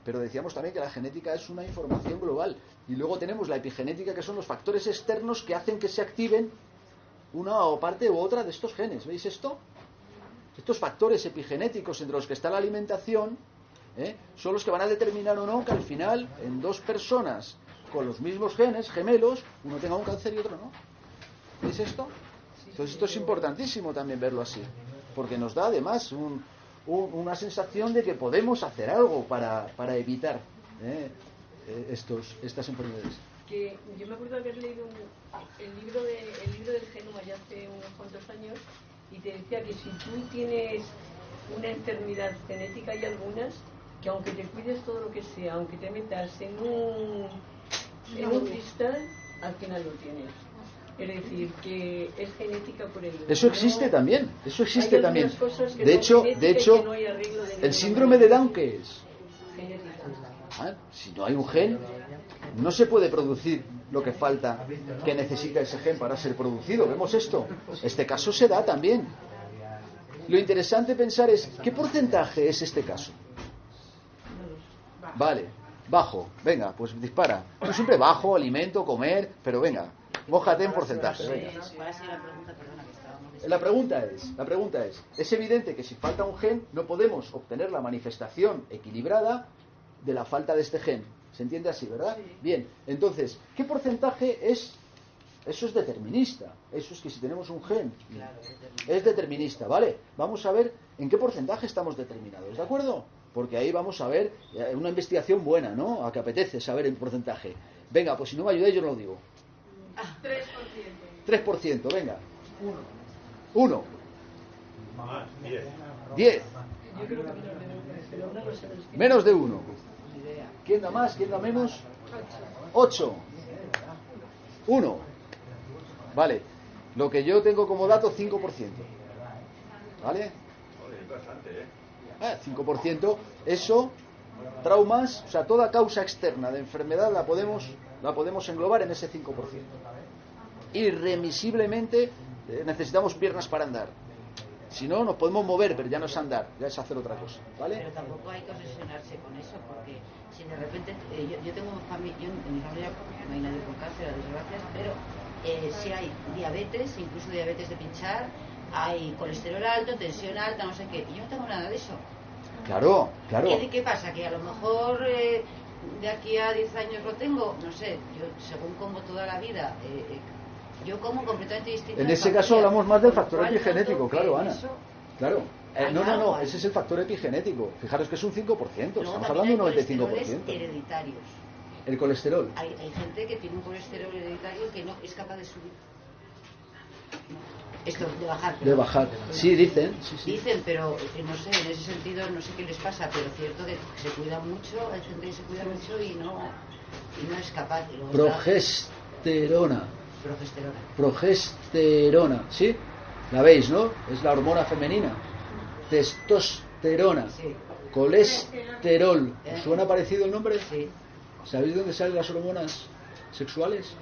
pero decíamos también que la genética es una información global. Y luego tenemos la epigenética, que son los factores externos que hacen que se activen una o parte u otra de estos genes. ¿Veis esto? Estos factores epigenéticos entre los que está la alimentación, son los que van a determinar o no que al final, en dos personas con los mismos genes, gemelos, uno tenga un cáncer y otro no. ¿Veis esto? Entonces esto es importantísimo también verlo así, porque nos da además una sensación de que podemos hacer algo para evitar estas enfermedades. Que yo me acuerdo de haber leído el libro del genoma ya hace unos cuantos años, y te decía que si tú tienes una enfermedad genética, hay algunas que aunque te cuides todo lo que sea, aunque te metas en un cristal, al final lo tienes. Es decir, que es genética por el... Eso existe también, eso existe hay también. Cosas que De hecho, no hay arreglo de el síndrome de Down, ¿qué es? genética. Si no hay un gen, no se puede producir lo que falta, que necesita ese gen para ser producido. ¿Vemos esto? Este caso se da también. Lo interesante pensar es, ¿qué porcentaje es este caso? Vale, bajo. Venga, pues dispara. Tú siempre bajo, alimento, comer, pero venga, mójate en porcentaje. Venga. La pregunta es evidente que si falta un gen no podemos obtener la manifestación equilibrada de la falta de este gen. ¿Se entiende así, verdad? Sí. Bien, entonces, ¿qué porcentaje es? Eso es determinista. Eso es que si tenemos un gen, es determinista, ¿vale? Vamos a ver en qué porcentaje estamos determinados, ¿de acuerdo? Porque ahí vamos a ver una investigación buena, ¿no? A que apetece saber el porcentaje. Venga, pues si no me ayudáis yo no lo digo. 3%. 3%, venga. 1. Más, 10. 10. Yo creo que Menos de 1. ¿Quién da más? ¿Quién da menos? 8. 1. Vale. Lo que yo tengo como dato, 5%. ¿Vale? Es bastante, 5%. Eso, traumas, o sea, toda causa externa de enfermedad la podemos englobar en ese 5%. Irremisiblemente necesitamos piernas para andar. Si no, nos podemos mover, pero ya no es andar, ya es hacer otra cosa, ¿vale? Pero tampoco hay que obsesionarse con eso, porque si de repente, yo tengo familia, en mi familia no hay nadie con cáncer, a desgracias, pero si hay diabetes, incluso diabetes de pinchar, hay colesterol alto, tensión alta, no sé qué, y yo no tengo nada de eso. Claro, claro. ¿Y qué pasa? Que a lo mejor de aquí a 10 años lo tengo, no sé, yo según como toda la vida... yo como completamente distinto. En ese caso hablamos más del factor epigenético, claro, Ana. Claro. No, ese es el factor epigenético. Fijaros que es un 5%, estamos hablando de un 95%. Hereditarios. El colesterol. Hay gente que tiene un colesterol hereditario que no es capaz de subir. Esto, de bajar. De bajar. Sí, dicen. Sí. Dicen, pero no sé, en ese sentido no sé qué les pasa, pero cierto que se cuida mucho, hay gente que se cuida mucho y no es capaz. Progesterona, ¿sí? ¿La veis, no? Es la hormona femenina. Testosterona. Sí. Colesterol. ¿Os suena parecido el nombre? Sí. ¿Sabéis dónde salen las hormonas sexuales?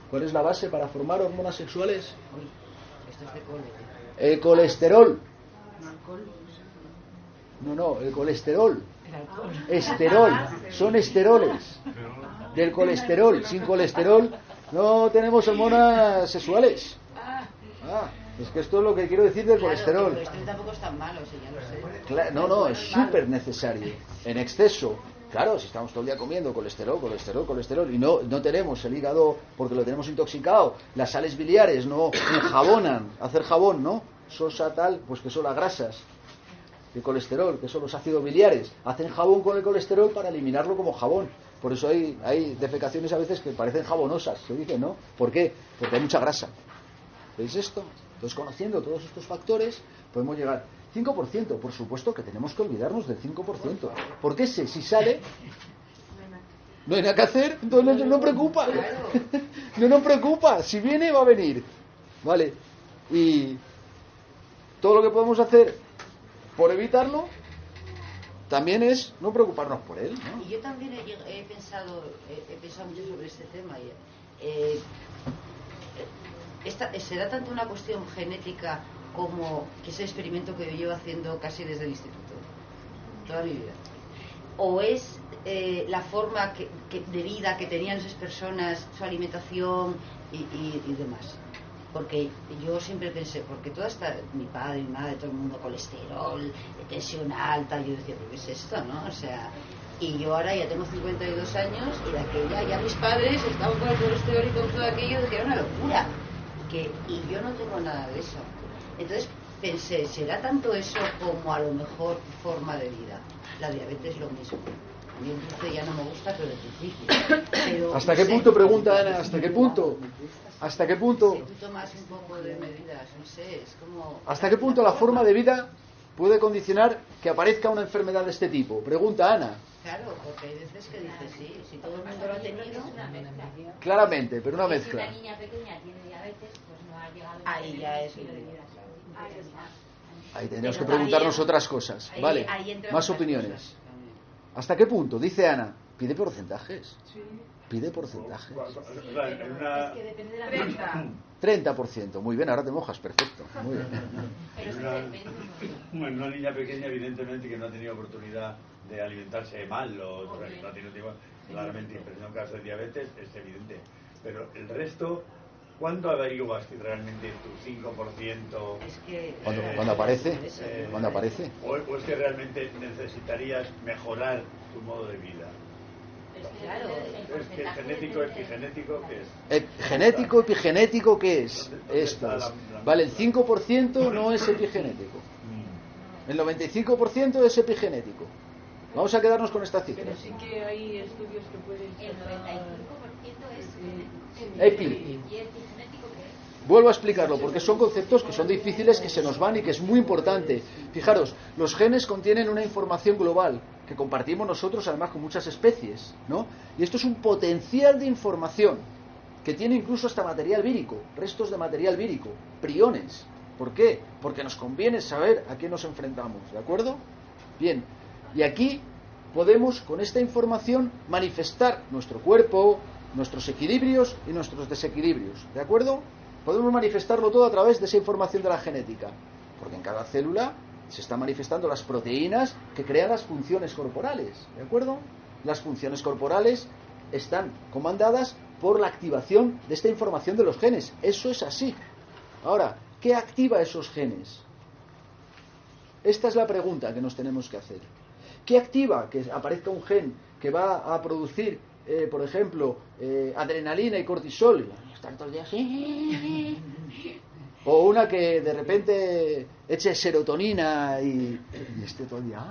¿Cuál es la base para formar hormonas sexuales? Uy, esto es de cole. El colesterol. ¿No alcohol? No, el colesterol. El alcohol. Esterol. Son esteroles. Del colesterol. Sin colesterol no tenemos hormonas sexuales. Es que esto es lo que quiero decir del colesterol. El colesterol tampoco es tan malo, si ya lo sé. Claro, no, es súper necesario. En exceso. Claro, si estamos todo el día comiendo colesterol y no tenemos el hígado porque lo tenemos intoxicado, las sales biliares no enjabonan, hacer jabón, ¿no? Sosa tal, pues que son las grasas de colesterol, que son los ácidos biliares, hacen jabón con el colesterol para eliminarlo como jabón. Por eso hay defecaciones a veces que parecen jabonosas, se dice, ¿no? ¿Por qué? Porque hay mucha grasa. ¿Veis esto? Entonces, conociendo todos estos factores, podemos llegar. 5%, por supuesto que tenemos que olvidarnos del 5%. Porque si sale, no hay nada que hacer, entonces no preocupa. No nos preocupa, si viene va a venir. ¿Vale? Y todo lo que podemos hacer por evitarlo también es no preocuparnos por él, ¿no? Y yo también he pensado mucho sobre este tema. ¿Será tanto una cuestión genética como que ese experimento que yo llevo haciendo casi desde el instituto, toda mi vida? o es la forma de vida que tenían esas personas, su alimentación y demás. Porque yo siempre pensé, porque toda esta, mi padre, mi madre, todo el mundo, colesterol, tensión alta, yo decía, ¿pero qué es esto, no? O sea, y yo ahora ya tengo 52 años y de aquella ya mis padres estaban con el colesterol y con todo aquello, que era una locura. Y yo no tengo nada de eso. Entonces pensé, ¿será tanto eso como a lo mejor forma de vida? La diabetes es lo mismo. A mí el dulce ya no me gusta, pero es difícil. Pero, ¿Hasta qué punto, pregunta Ana, hasta qué punto? ¿Hasta qué punto? Si tú tomas un poco de medidas, no sé, es como... ¿Hasta qué punto la forma de vida puede condicionar que aparezca una enfermedad de este tipo? Pregunta Ana. Claro, porque hay veces que dices, sí, si todo el mundo lo ha tenido... Claramente, pero una Si mezcla. una niña pequeña tiene diabetes, pues no ha llegado Ahí ya es un Ahí tendríamos que Pero preguntarnos ahí- otras cosas. ahí- Vale, ahí entran más otras opiniones. cosas. ¿Hasta qué punto? Dice Ana, pide porcentajes. Sí. Pide porcentajes. En una, Es que depende de la 30. 30%. Muy bien, ahora te mojas, perfecto. Muy bien. Pero es que Una- depende. una niña pequeña, evidentemente, que no ha tenido oportunidad de alimentarse mal, o sea, que no ha tenido tiempo, claramente, pero en un caso de diabetes es evidente. Pero el resto, ¿cuándo averiguas que realmente tu 5%... Es que... Cuando aparece, eh, cuando aparece. o es que realmente necesitarías mejorar tu modo de vida? Es que Claro, depende del Es que porcentaje genético, depende- epigenético, ¿qué es? Genético, epigenético, ¿qué es? ¿Dónde Esto está es. la- Vale, el 5% no es epigenético. El 95% es epigenético. Vamos a quedarnos con esta cifra. Pero sí que hay estudios que pueden El sacar- 95% es Epi. ¿Y epigenético qué es? Vuelvo a explicarlo porque son conceptos que son difíciles, que se nos van y que es muy importante. Fijaros, los genes contienen una información global que compartimos nosotros además con muchas especies, ¿no? Y esto es un potencial de información que tiene incluso hasta material vírico, restos de material vírico, priones. ¿Por qué? Porque nos conviene saber a qué nos enfrentamos, ¿de acuerdo? Bien, y aquí podemos con esta información manifestar nuestro cuerpo, nuestros equilibrios y nuestros desequilibrios, ¿de acuerdo? Podemos manifestarlo todo a través de esa información de la genética, porque en cada célula se están manifestando las proteínas que crean las funciones corporales, ¿de acuerdo? Las funciones corporales están comandadas por la activación de esta información de los genes, eso es así. Ahora, ¿qué activa esos genes? Esta es la pregunta que nos tenemos que hacer. ¿Qué activa que aparezca un gen que va a producir, por ejemplo, adrenalina y cortisol? Y estar todo el día así. O una que de repente eche serotonina y esté todo el día.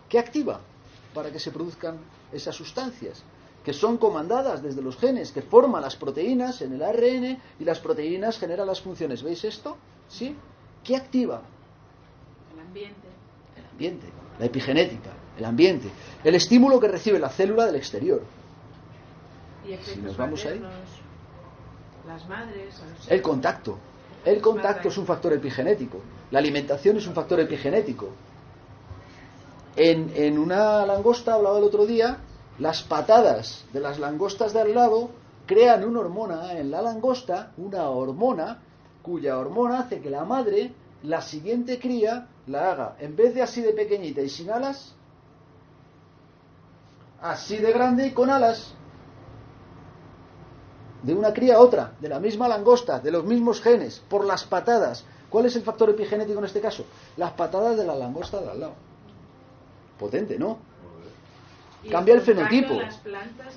¿Qué activa para que se produzcan esas sustancias? Que son comandadas desde los genes, que forman las proteínas en el ARN y las proteínas generan las funciones. ¿Veis esto? ¿Sí? ¿Qué activa? El ambiente. El ambiente, la epigenética, el ambiente, el estímulo que recibe la célula del exterior. Y efectos Si nos vamos ahí. maternos, las madres, a los El contacto. El contacto es un factor epigenético. La alimentación es un factor epigenético. En una langosta, hablaba el otro día, las patadas de las langostas de al lado crean una hormona en la langosta, una hormona cuya hormona hace que la madre, la siguiente cría, la haga, en vez de así de pequeñita y sin alas, así de grande y con alas. De una cría a otra, de la misma langosta, de los mismos genes, por las patadas. ¿Cuál es el factor epigenético en este caso? Las patadas de la langosta de al lado. Potente, ¿no? y Cambia el contacto fenotipo. en las plantas,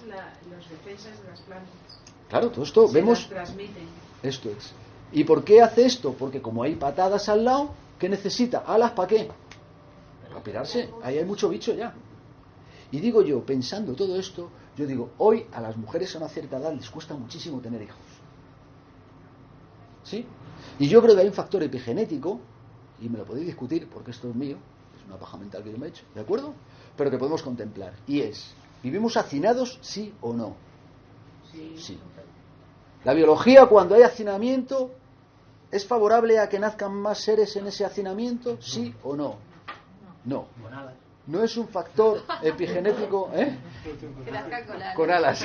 los defensas de las plantas. Claro, todo esto Se vemos. las transmiten. Esto es. ¿Y por qué hace esto? Porque como hay patadas al lado, ¿qué necesita? ¿Alas para qué? Para pirarse. Ahí hay mucho bicho ya. Y digo yo, pensando todo esto, yo digo, hoy a las mujeres a una cierta edad les cuesta muchísimo tener hijos. ¿Sí? Y yo creo que hay un factor epigenético, y me lo podéis discutir porque esto es mío, es una paja mental que yo me he hecho, ¿de acuerdo? Pero que podemos contemplar. Y es, ¿vivimos hacinados, sí o no? Sí. La biología, cuando hay hacinamiento, ¿es favorable a que nazcan más seres en ese hacinamiento? ¿Sí o no? No. No es un factor epigenético, ¿eh? Que nazca con alas. Con alas.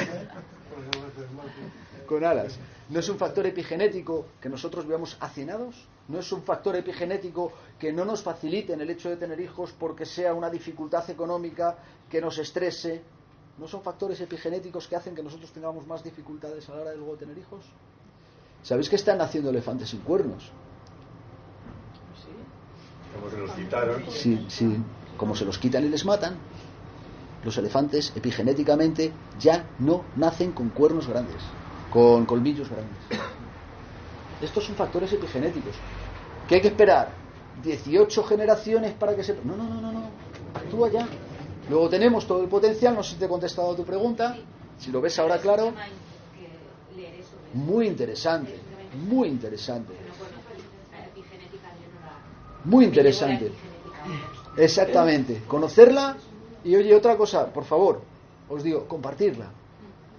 Con alas. ¿No es un factor epigenético que nosotros veamos hacinados? ¿No es un factor epigenético que no nos facilite en el hecho de tener hijos porque sea una dificultad económica que nos estrese? ¿No son factores epigenéticos que hacen que nosotros tengamos más dificultades a la hora de luego tener hijos? ¿Sabéis que están naciendo elefantes sin cuernos? Como se los quitaron. Sí, sí. Como se los quitan y les matan, los elefantes epigenéticamente ya no nacen con cuernos grandes, con colmillos grandes. Estos son factores epigenéticos. ¿Qué hay que esperar? 18 generaciones para que se... No. Actúa ya. Luego tenemos todo el potencial. No sé si te he contestado a tu pregunta. Si lo ves ahora claro. Muy interesante. Muy interesante. Muy interesante. Exactamente. Conocerla. Y oye, otra cosa, por favor, os digo, compartirla.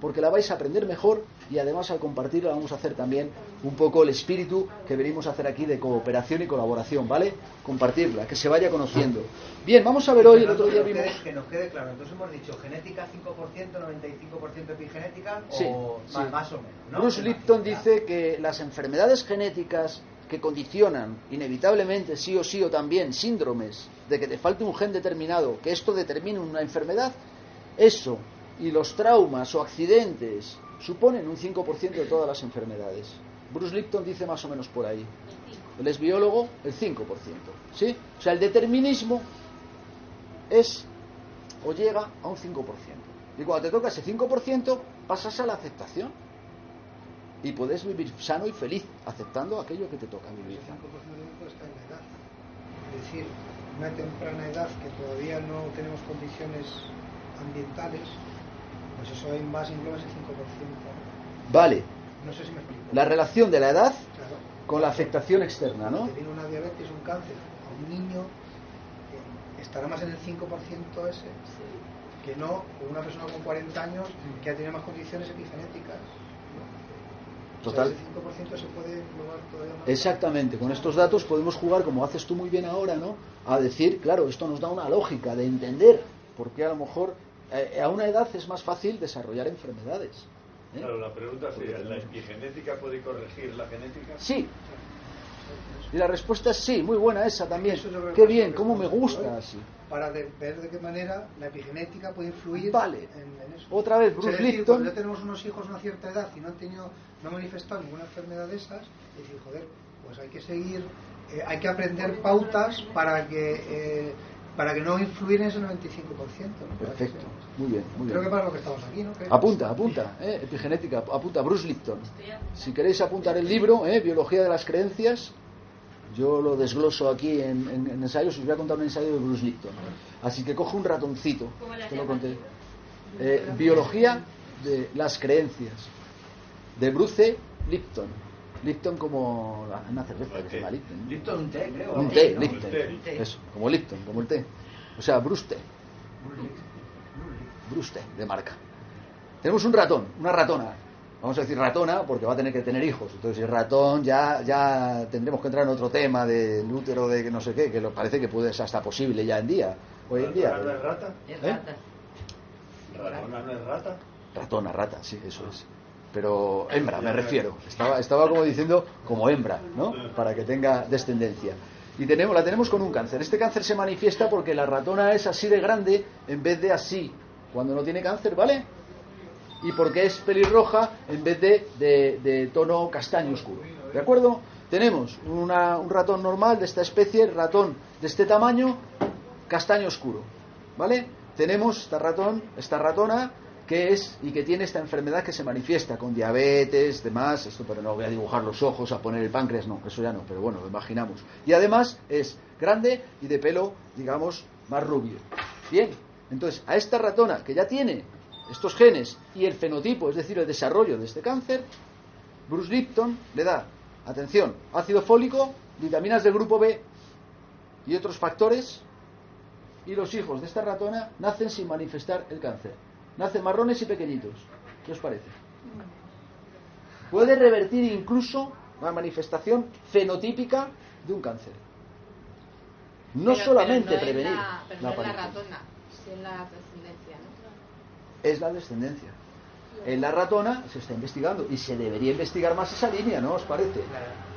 Porque la vais a aprender mejor y además al compartirla vamos a hacer también un poco el espíritu que venimos a hacer aquí de cooperación y colaboración, ¿vale? Compartirla, que se vaya conociendo. Bien, vamos a ver hoy, el otro día vimos... Que nos quede claro, entonces hemos dicho genética 5%, 95% epigenética Sí, o sí. Más o menos, ¿no? Bruce Lipton dice que las enfermedades genéticas que condicionan inevitablemente sí o también síndromes de que te falte un gen determinado, que esto determine una enfermedad, eso y los traumas o accidentes suponen un 5% de todas las enfermedades. Bruce Lipton dice más o menos por ahí. Él es biólogo, el 5%. ¿Sí? O sea, el determinismo es o llega a un 5%. Y cuando te toca ese 5%, pasas a la aceptación. Y puedes vivir sano y feliz, aceptando aquello que te toca vivir. El 5% está en la edad. Es decir, una temprana edad que todavía no tenemos condiciones ambientales, pues eso en base engloba ese 5%. Vale. No sé si me explico. La relación de la edad Claro. con la afectación externa, ¿no? Si tiene una diabetes, un cáncer a un niño, estará más en el 5% ese que no una persona con 40 años que ha tenido más condiciones epigenéticas. Total. O sea, ese 5% se puede englobar todavía más. Exactamente, con estos datos podemos jugar, como haces tú muy bien ahora, ¿no? A decir, claro, esto nos da una lógica de entender por qué a lo mejor a una edad es más fácil desarrollar enfermedades. ¿eh? Claro, la pregunta sería, ¿la epigenética puede corregir la genética? Sí. Y la respuesta es sí, muy buena esa también. Eso yo creo Qué que bien, es cómo me responsable, gusta ¿no? así. Para ver de qué manera la epigenética puede influir Vale. en eso. Otra vez, O sea, Bruce es decir, Lipton. cuando ya tenemos unos hijos a una cierta edad y no han manifestado ninguna enfermedad de esas, y decir, joder, pues hay que seguir, hay que aprender pautas para que no influir en ese 95%. ¿no? Perfecto, muy bien, muy Creo bien. que para lo que estamos aquí, ¿no? Apunta, epigenética, apunta, Bruce Lipton. Si queréis apuntar el libro, Biología de las creencias, yo lo desgloso aquí en ensayos, os voy a contar un ensayo de Bruce Lipton. Así que coge un ratoncito, te lo conté. Biología de las creencias, de Bruce Lipton. Lipton como una cerveza que se llama Lipton. Lipton, un té, creo. Un té, ¿no? Lipton. Un té. Eso, como Lipton, como el té. O sea, Bruce té. Bruce té, de marca. Tenemos un ratón, una ratona. Vamos a decir ratona porque va a tener que tener hijos. Entonces, el ratón ya tendremos que entrar en otro tema del útero de que no sé qué, que parece que puede ser hasta posible ya en día. Hoy en día. ¿Ratona no es rata? Es ¿Eh? rata. ¿Ratona no es rata? Ratona, rata, sí, eso es. Pero hembra, me refiero. Estaba como diciendo como hembra, ¿no? Para que tenga descendencia. Y la tenemos con un cáncer. Este cáncer se manifiesta porque la ratona es así de grande en vez de así cuando no tiene cáncer, ¿vale? Y porque es pelirroja en vez de tono castaño oscuro. ¿De acuerdo? Tenemos un ratón normal de esta especie, ratón de este tamaño, castaño oscuro. ¿Vale? Tenemos esta ratona que es y que tiene esta enfermedad que se manifiesta con diabetes, demás, esto, pero no voy a dibujar los ojos, a poner el páncreas, no, eso ya no, pero bueno, lo imaginamos. Y además es grande y de pelo, digamos, más rubio. Bien, entonces a esta ratona que ya tiene estos genes y el fenotipo, es decir, el desarrollo de este cáncer, Bruce Lipton le da, atención, ácido fólico, vitaminas del grupo B y otros factores, y los hijos de esta ratona nacen sin manifestar el cáncer. Nacen marrones y pequeñitos. ¿Qué os parece? Puede revertir incluso la manifestación fenotípica de un cáncer. No solamente pero no prevenir pero no es la aparición. ratona, si es la descendencia, ¿no? Es la descendencia. En la ratona se está investigando y se debería investigar más esa línea, ¿no os parece?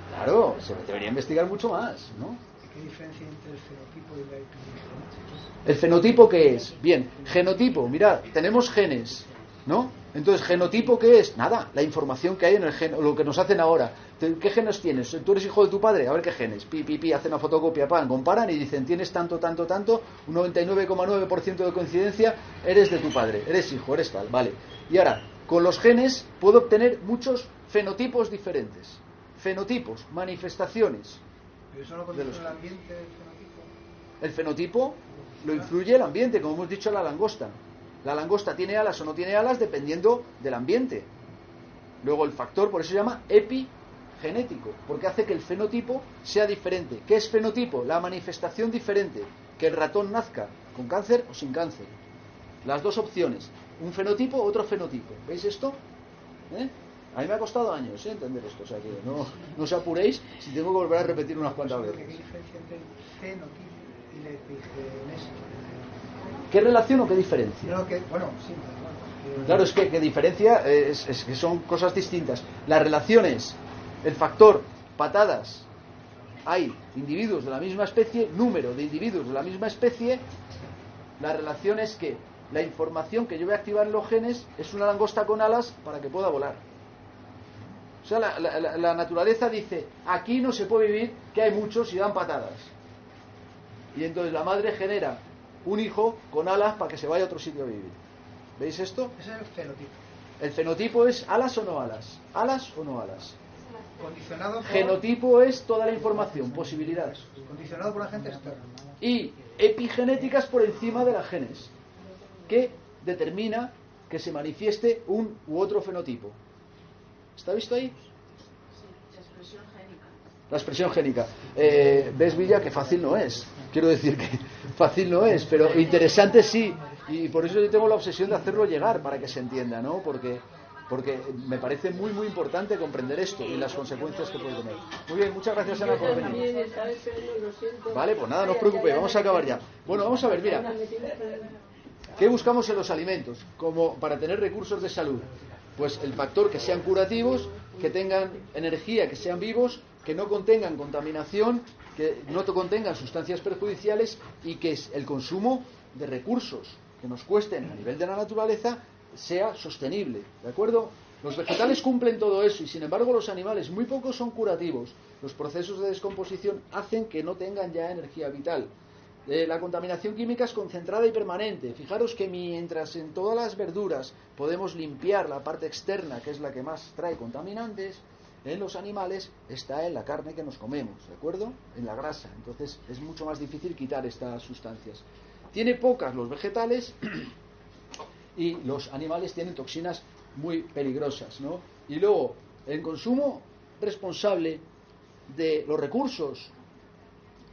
Claro, se debería investigar mucho más, ¿no? ¿Qué diferencia entre el fenotipo y la epigenética? ¿El fenotipo qué es? Bien, genotipo, mirad, tenemos genes, ¿no? Entonces, ¿genotipo qué es? Nada, la información que hay en el gen, lo que nos hacen ahora. ¿Qué genes tienes? ¿Tú eres hijo de tu padre? A ver qué genes. Hacen una fotocopia, comparan y dicen, tienes tanto, un 99,9% de coincidencia, eres de tu padre, eres hijo, eres tal, vale. Y ahora, con los genes puedo obtener muchos fenotipos diferentes. Fenotipos, manifestaciones. ¿Pero eso no condiciona el ambiente del fenotipo? El fenotipo lo influye el ambiente, como hemos dicho la langosta. La langosta tiene alas o no tiene alas dependiendo del ambiente. Luego el factor, por eso se llama epigenético, porque hace que el fenotipo sea diferente. ¿Qué es fenotipo? La manifestación diferente. Que el ratón nazca con cáncer o sin cáncer. Las dos opciones. Un fenotipo, otro fenotipo. ¿Veis esto? A mí me ha costado años entender esto. O sea que no os apuréis si tengo que volver a repetir unas cuantas veces. ¿Qué diferencia entre el fenotipo y la epigenética? ¿Qué relación o qué diferencia? Bueno, sí. Claro, es que diferencia es que son cosas distintas. La relación es el factor patadas. Hay individuos de la misma especie, número de individuos de la misma especie. La relación es que la información que yo voy a activar en los genes es una langosta con alas para que pueda volar. O sea, la naturaleza dice, aquí no se puede vivir, que hay muchos y dan patadas. Y entonces la madre genera un hijo con alas para que se vaya a otro sitio a vivir. ¿Veis esto? Ese es el fenotipo. El fenotipo es alas o no alas. Alas o no alas. Condicionado por... Genotipo es toda la información, posibilidades. Condicionado por agente externo. Y epigenéticas por encima de las genes, que determina que se manifieste un u otro fenotipo. ¿Está visto ahí? La expresión génica. ¿Ves, Villa, que fácil no es? Quiero decir que fácil no es, pero interesante sí. Y por eso yo tengo la obsesión de hacerlo llegar para que se entienda, ¿no? Porque me parece muy, muy importante comprender esto y las consecuencias que puede tener. Muy bien, muchas gracias, Ana, por venir. Vale, pues nada, no os preocupéis, vamos a acabar ya. Bueno, vamos a ver, mira. ¿Qué buscamos en los alimentos como para tener recursos de salud? Pues el factor que sean curativos, que tengan energía, que sean vivos, que no contengan contaminación, que no contengan sustancias perjudiciales y que el consumo de recursos que nos cuesten a nivel de la naturaleza sea sostenible, ¿de acuerdo? Los vegetales cumplen todo eso y sin embargo los animales muy pocos son curativos. Los procesos de descomposición hacen que no tengan ya energía vital. La contaminación química es concentrada y permanente. Fijaros que mientras en todas las verduras podemos limpiar la parte externa, que es la que más trae contaminantes, en los animales está en la carne que nos comemos, ¿de acuerdo? En la grasa. Entonces es mucho más difícil quitar estas sustancias. Tiene pocas los vegetales y los animales tienen toxinas muy peligrosas, ¿no? Y luego, el consumo responsable de los recursos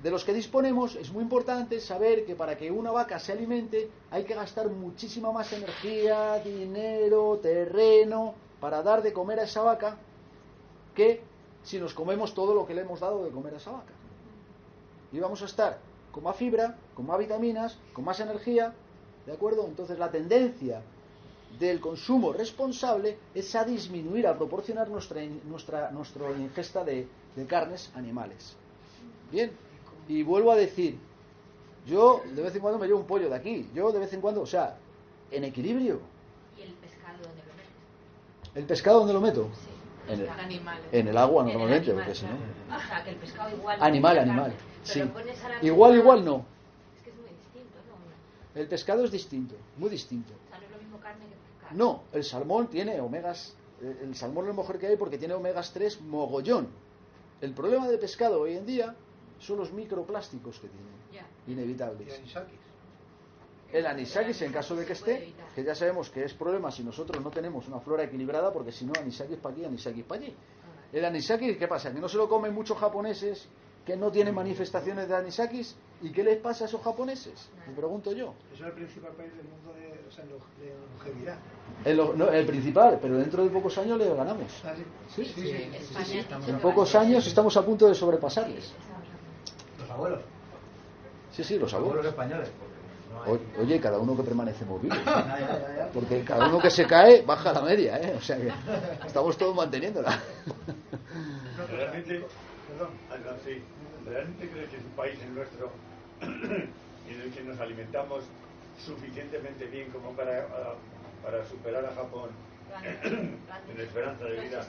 de los que disponemos, es muy importante saber que para que una vaca se alimente hay que gastar muchísima más energía, dinero, terreno para dar de comer a esa vaca que si nos comemos todo lo que le hemos dado de comer a esa vaca. Y vamos a estar con más fibra, con más vitaminas, con más energía, ¿de acuerdo? Entonces la tendencia del consumo responsable es a disminuir, a proporcionar nuestra ingesta de carnes animales. Bien, y vuelvo a decir, yo de vez en cuando me llevo un pollo de aquí, yo de vez en cuando, o sea, en equilibrio. ¿Y el pescado dónde lo metes? ¿El pescado dónde lo meto? Sí. En el agua En el normalmente, animal, porque si no... claro. O sea, que el pescado igual... Animal, pero sí. lo pones a la Igual no. Es que es muy distinto, ¿no? El pescado es distinto, muy distinto. O sea, no es lo mismo carne que pescado. No, el salmón tiene omegas... El salmón es lo mejor que hay porque tiene omegas 3 mogollón. El problema del pescado hoy en día son los microplásticos que tiene, Ya. inevitables. Y anisakis. El anisakis, en caso de que esté, que ya sabemos que es problema si nosotros no tenemos una flora equilibrada, porque si no, anisakis para aquí, anisakis para allí. El anisakis, ¿qué pasa? Que no se lo comen muchos japoneses que no tienen manifestaciones de anisakis. ¿Y qué les pasa a esos japoneses? Me pregunto yo. Eso es el principal país del mundo de longevidad. El principal, pero dentro de pocos años le ganamos. ¿Ah, sí? Sí. España En pocos años estamos a punto de sobrepasarles. Los abuelos. Sí, los Los abuelos abuelos. españoles. Porque Oye, cada uno que permanece móvil, porque cada uno que se cae baja la media, ¿eh? O sea que estamos todos manteniéndola. Realmente, sí, ¿realmente crees que es un país el nuestro en el que nos alimentamos suficientemente bien como para superar a Japón en esperanza de vida?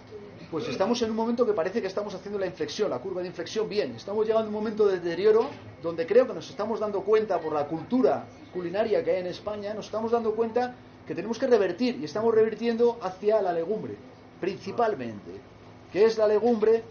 Pues estamos en un momento que parece que estamos haciendo la inflexión, la curva de inflexión bien. Estamos llegando a un momento de deterioro donde creo que nos estamos dando cuenta por la cultura culinaria que hay en España, nos estamos dando cuenta que tenemos que revertir y estamos revirtiendo hacia la legumbre, principalmente, que es la legumbre